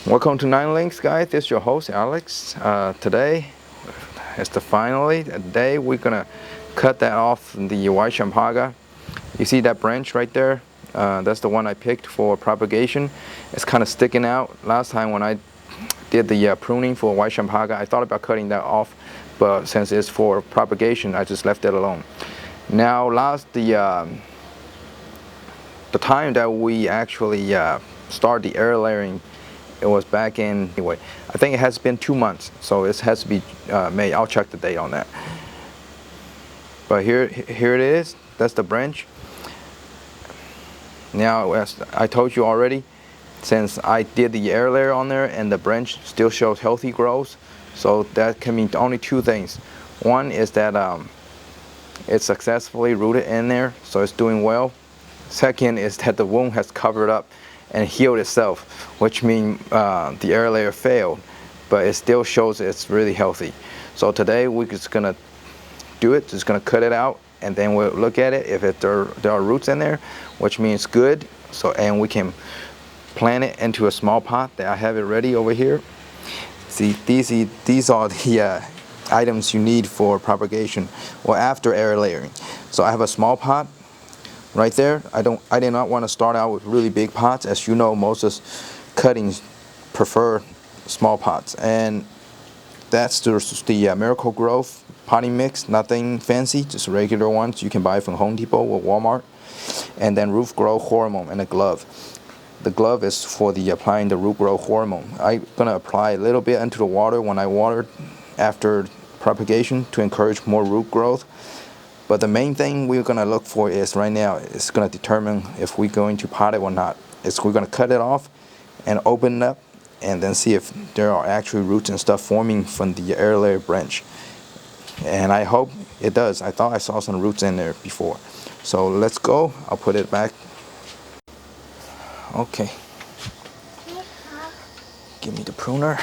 Welcome to Nine Links, guys. This is your host Alex. Today is the finally day we're gonna cut that off the white Champaca. You see that branch right there? That's the one I picked for propagation. It's kind of sticking out. Last time when I did the pruning for white Champaca, I thought about cutting that off, but since it's for propagation, I just left it alone. Now, the time that we actually start the air layering, it was back in, anyway, I think it has been 2 months, so it has to be May. I'll check the date on that. But here it is. That's the branch. Now, as I told you already, since I did the air layer on there and the branch still shows healthy growth, so that can mean only two things. One is that it's successfully rooted in there, so it's doing well. Second is that the wound has covered up and healed itself, which means the air layer failed, but it still shows it's really healthy. So today we're just gonna do it, just gonna cut it out, and then we'll look at it. If there are roots in there, which means good, and we can plant it into a small pot that I have it ready over here. See, these are the items you need for propagation or after air layering. So I have a small pot right there. I did not want to start out with really big pots. As you know, most of cuttings prefer small pots, and that's the Miracle Growth potting mix. Nothing fancy, just regular ones you can buy from Home Depot or Walmart. And then root growth hormone and a glove. The glove is for the applying the root growth hormone. I'm gonna apply a little bit into the water when I water after propagation to encourage more root growth. But the main thing we're gonna look for is right now, it's gonna determine if we're going to pot it or not. We're gonna cut it off and open it up and then see if there are actually roots and stuff forming from the air layer branch. And I hope it does. I thought I saw some roots in there before. So let's go. I'll put it back. Okay. Give me the pruner.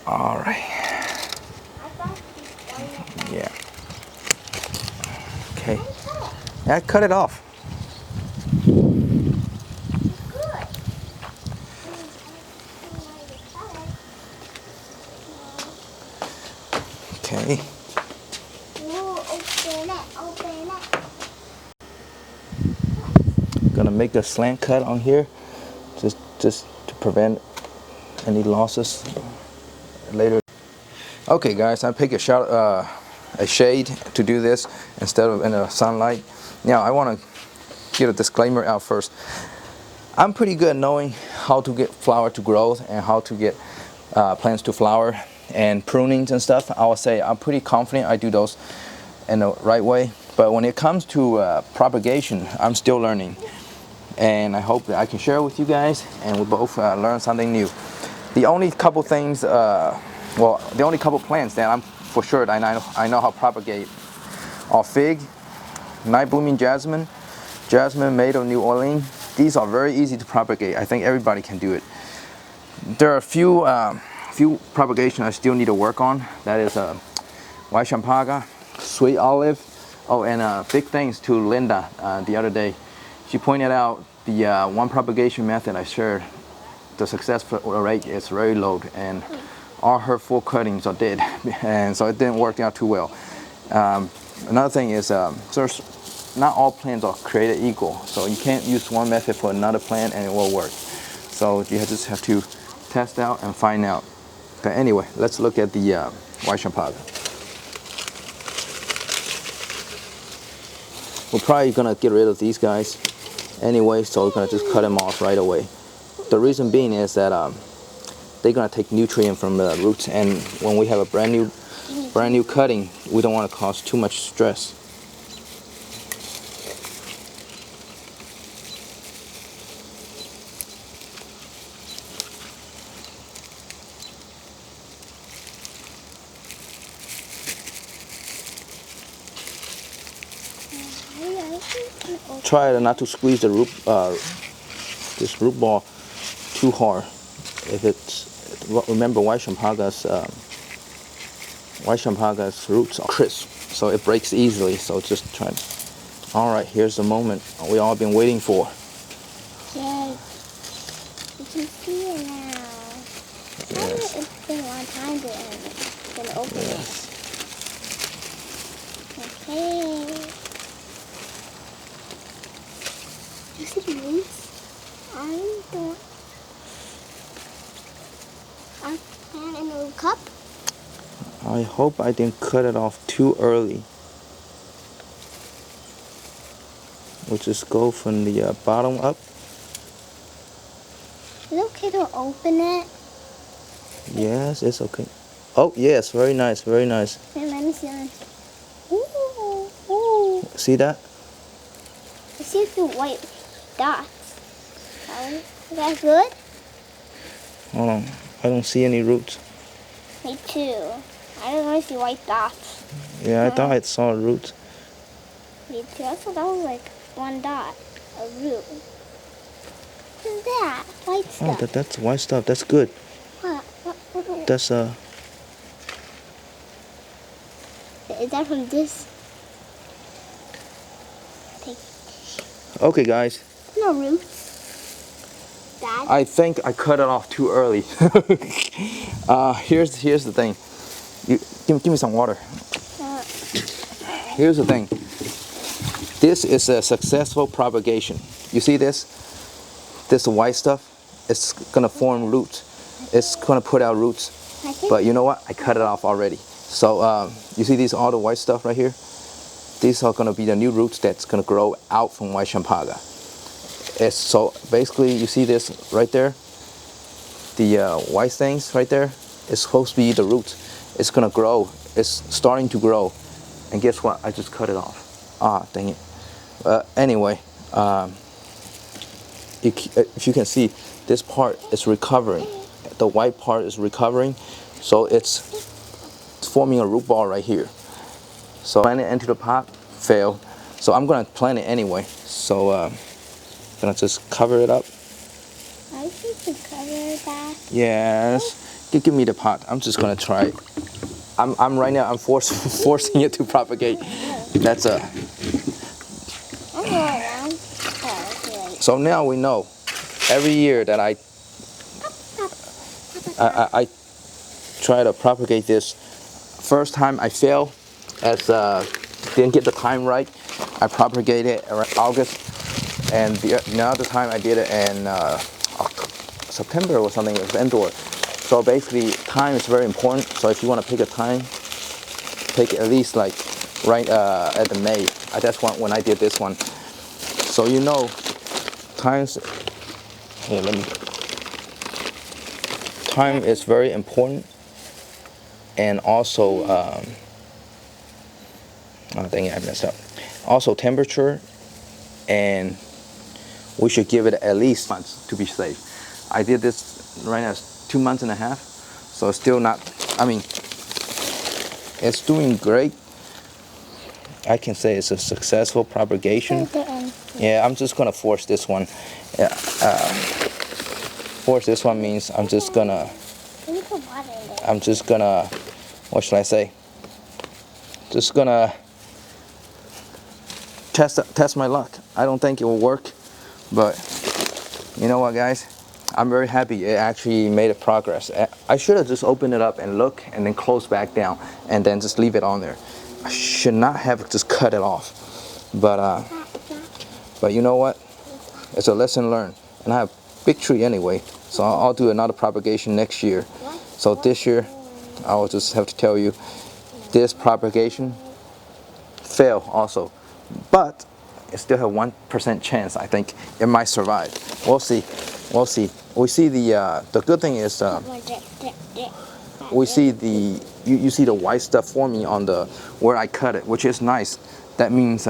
All right. Yeah. Okay. Yeah, cut it off. Okay. Gonna make a slant cut on here, just to prevent any losses later. Okay, guys, I pick a shade to do this instead of in the sunlight. Now, I want to get a disclaimer out first. I'm pretty good knowing how to get flower to growth and how to get plants to flower and prunings and stuff. I would say I'm pretty confident I do those in the right way. But when it comes to propagation, I'm still learning. And I hope that I can share with you guys and we both learn something new. The only couple things, the only couple plants that I'm for sure that I know how to propagate are fig, night blooming jasmine, jasmine made of New Orleans. These are very easy to propagate. I think everybody can do it. There are a few propagation I still need to work on. That is white Champaca, sweet olive. Oh, and big thanks to Linda the other day. She pointed out the one propagation method I shared. The success rate is very low, and all her full cuttings are dead, and so it didn't work out too well. Another thing is, not all plants are created equal, so you can't use one method for another plant and it will work. So you just have to test out and find out. Okay, anyway, let's look at the white Champaca. We're probably gonna get rid of these guys anyway, so we're gonna just cut them off right away. The reason being is that they're gonna take nutrient from the roots, and when we have a brand new cutting, we don't want to cause too much stress. Try not to squeeze the root, this root ball too hard. Remember, white Champaca's roots are crisp. so it breaks easily. So just try. All right, here's the moment we all been waiting for. Yay. You can see it now. Yes. It's been a long time to open it. Okay. You see the roots? I'm in a cup. I hope I didn't cut it off too early. We'll just go from the bottom up. Is it okay to open it? Yes, it's okay. Oh, yes, very nice, very nice. Here, let me see it. Ooh, ooh. See that? I see a few white dots. Is that good? Hold on, I don't see any roots. Me too. I don't really see white dots. Yeah, I thought I saw roots. Me too. I thought that was like one dot, a root. What is that? White Oh, stuff. that's white stuff. That's good. What? That's Is that from this? Okay, guys. No roots. Dad? I think I cut it off too early. Here's the thing. Give me some water. Here's the thing. This is a successful propagation. You see this? This white stuff, it's gonna form roots. It's gonna put out roots. But you know what? I cut it off already. So you see these all the white stuff right here? These are gonna be the new roots that's gonna grow out from white Champaca. So basically, you see this right there? The white things right there is supposed to be the roots. It's gonna grow. It's starting to grow. And guess what? I just cut it off. Ah, dang it. Anyway, if you can see, this part is recovering. The white part is recovering, so it's forming a root ball right here. So plant it into the pot, failed. So I'm gonna plant it anyway. So gonna just cover it up. I think you cover that. Yes. Give me the pot. I'm just gonna try it. I'm right now. I'm forcing it to propagate. That's a. I'm going around. So now we know. Every year that I try to propagate this. First time I failed, as didn't get the time right. I propagated it around August, and the other time I did it in September or something. It was indoor. So basically, time is very important. So if you want to pick a time, pick at least like right at the May. That's when I did this one. So you know, times. Here, let me. Time is very important, and also, oh dang it, I messed up. Also temperature, and we should give it at least months to be safe. I did this right now, 2 months and a half, so it's still not. I mean, it's doing great. I can say it's a successful propagation. Yeah, I'm just gonna force this one. Yeah, force this one means I'm just gonna. What should I say? Just gonna test my luck. I don't think it will work, but you know what, guys? I'm very happy it actually made a progress. I should have just opened it up and look, and then close back down, and then just leave it on there. I should not have just cut it off, but you know what? It's a lesson learned, and I have a big tree anyway, so I'll do another propagation next year. So this year, I will just have to tell you, this propagation failed also, but it still have 1% chance. I think it might survive. We'll see. We'll see. We see the good thing is we see you see the white stuff forming on the where I cut it, which is nice. That means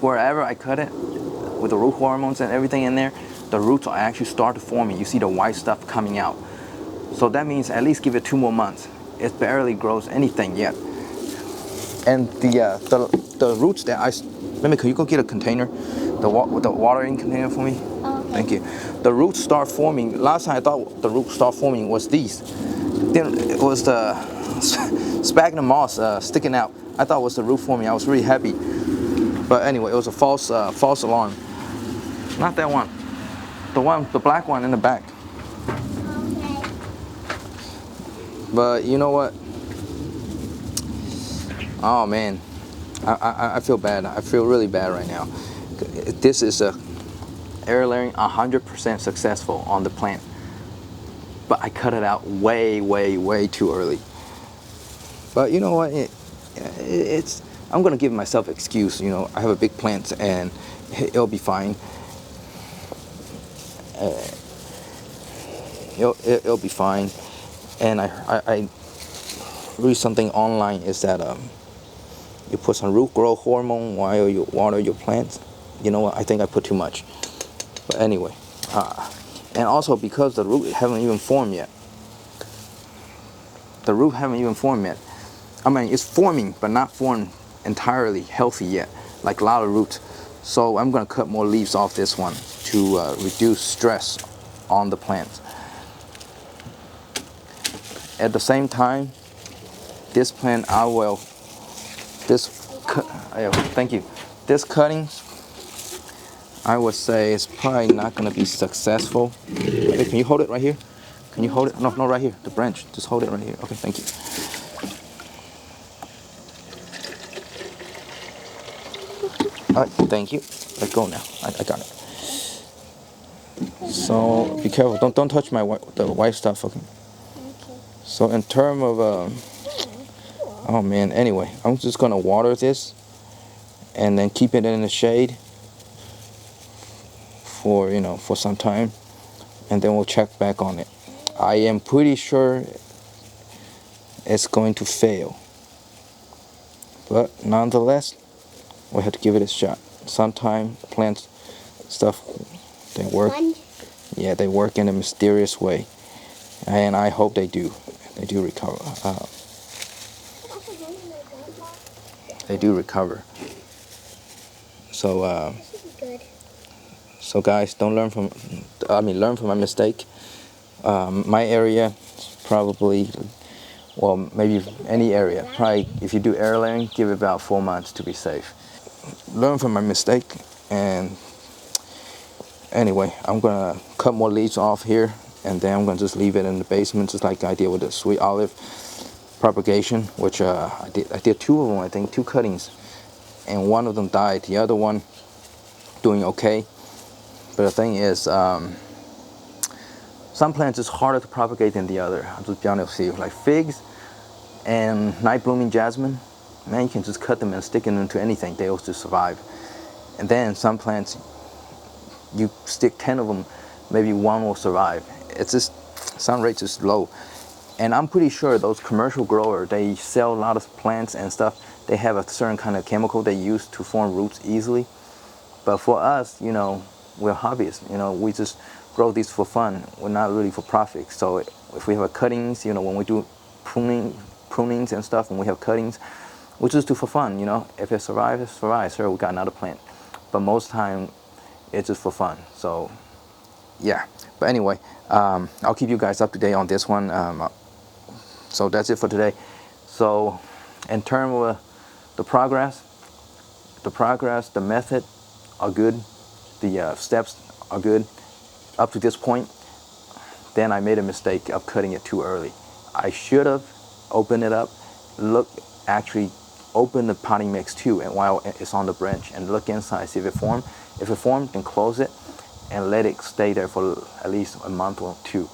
wherever I cut it, with the root hormones and everything in there, the roots are actually start to forming. You see the white stuff coming out. So that means at least give it 2 more months. It barely grows anything yet. And the roots that can you go get a container, the watering container for me? Okay. Thank you. The roots start forming. Last time I thought the roots start forming was these. Then it was the sphagnum moss sticking out. I thought it was the root forming. I was really happy. But anyway, it was a false alarm. Not that one. The black one in the back. Okay. But you know what? Oh man, I feel bad. I feel really bad right now. This is a air layering 100% successful on the plant. But I cut it out way too early. But you know what? It's I'm gonna give myself an excuse. You know, I have a big plant and it'll be fine. It'll be fine. And I read something online is that you put some root growth hormone while you water your plants. You know what? I think I put too much. But anyway, and also because the root haven't even formed yet. The root haven't even formed yet. I mean, it's forming, but not formed entirely healthy yet, like a lot of roots. So I'm gonna cut more leaves off this one to reduce stress on the plants. At the same time, this plant thank you. This cutting, I would say, is probably not gonna be successful. Hey, can you hold it right here? Can you hold it? No, right here. The branch. Just hold it right here. Okay, thank you. All right, thank you. Let go now. I got it. So be careful. Don't touch the white stuff. Okay. Okay. So in terms of oh man. Anyway, I'm just gonna water this and then keep it in the shade for for some time, and then we'll check back on it. I am pretty sure it's going to fail, but nonetheless, we have to give it a shot. Sometimes plant stuff, they work. Yeah, they work in a mysterious way, and I hope they do. They do recover. They do recover. So so guys, don't learn from. Learn from my mistake. My area is probably, well, maybe any area. Probably if you do air layering, give it about 4 months to be safe. Learn from my mistake, and anyway, I'm gonna cut more leaves off here, and then I'm gonna just leave it in the basement, just like I did with the sweet olive propagation, which I did 2 of them, I think, 2 cuttings, and 1 of them died. The other one doing okay. But the thing is, some plants is harder to propagate than the other. I'll just be honest with you. Like figs and night blooming jasmine, man, you can just cut them and stick them into anything. They'll just survive. And then some plants, you stick 10 of them, maybe 1 will survive. It's just, some rates is low. And I'm pretty sure those commercial growers, they sell a lot of plants and stuff. They have a certain kind of chemical they use to form roots easily. But for us, we're hobbyists. We just grow these for fun. We're not really for profit. So if we have cuttings, when we do prunings and stuff, when we have cuttings, we just do for fun. If it survives, it survives. Sure, we got another plant. But most time, it's just for fun. So yeah. But anyway, I'll keep you guys up to date on this one. So that's it for today. So in terms of the progress, the method are good. The steps are good up to this point. Then I made a mistake of cutting it too early. I should have opened it up, actually open the potting mix too, and while it's on the branch, and look inside, see if it formed. If it formed, then close it and let it stay there for at least a month or 2.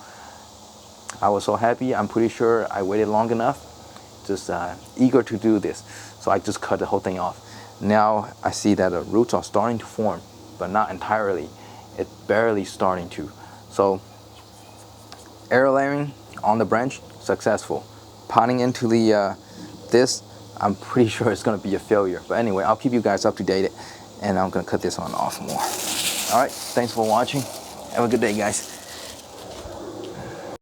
I was so happy. I'm pretty sure I waited long enough, just eager to do this. So I just cut the whole thing off. Now I see that the roots are starting to form, but not entirely. It's barely starting to. So air layering on the branch, successful. Potting into the this, I'm pretty sure it's gonna be a failure. But anyway, I'll keep you guys up to date, and I'm gonna cut this one off more. All right, thanks for watching. Have a good day, guys.